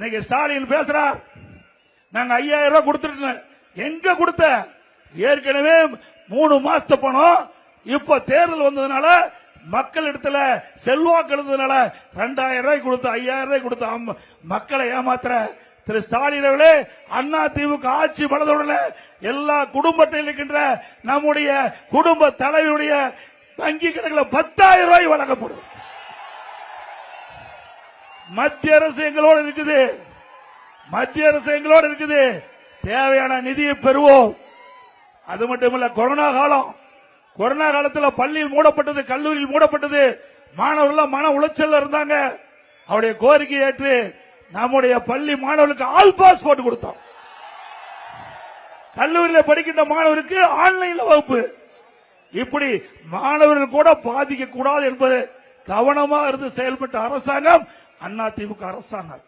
இன்னைக்கு ஸ்டாலின் பேசுறார், நாங்க 5000 ரூபாய் கொடுத்துட்டோம். எங்க கொடுத்த? ஏற்கனவே 3 மாசத்து பணம். இப்ப தேர்தல் வந்ததுனால மக்கள் இடத்துல செல்வாக்கு எழுந்ததுனால 2000 ரூபாய் கொடுத்து 5000 ரூபாய் கொடுத்து மக்களை ஏமாத்துற திரு ஸ்டாலின் அவர்களே, அண்ணா திமுக ஆட்சி வளர்ந்தவுடனே எல்லா குடும்பத்தில் இருக்கின்ற நம்முடைய குடும்ப தலைவருடைய வங்கி கணக்கில் 10,000 ரூபாய் வழங்கப்படும். மத்திய அரசு எங்களோடு இருக்குது, மத்திய அரசு எங்களோடு இருக்குது. தேவையான நிதியை பெறுவோம். அது மட்டுமல்ல, கொரோனா காலம், கொரோனா காலத்தில் பள்ளியில் மூடப்பட்டது, கல்லூரியில் மூடப்பட்டது, மாணவர்கள் மன உளைச்சல் இருந்தாங்க. அவருடைய கோரிக்கை ஏற்று நம்முடைய பள்ளி மாணவர்களுக்கு ஆல் பாஸ் போட்டு கொடுத்தோம். கல்லூரியில் படிக்கின்ற மாணவருக்கு ஆன்லைன்ல வகுப்பு. இப்படி மாணவர்கள் கூட பாதிக்க கூடாது என்பது கவனமாக இருந்து செயல்பட்ட அரசாங்கம் அதிமுக அரசாங்கம்.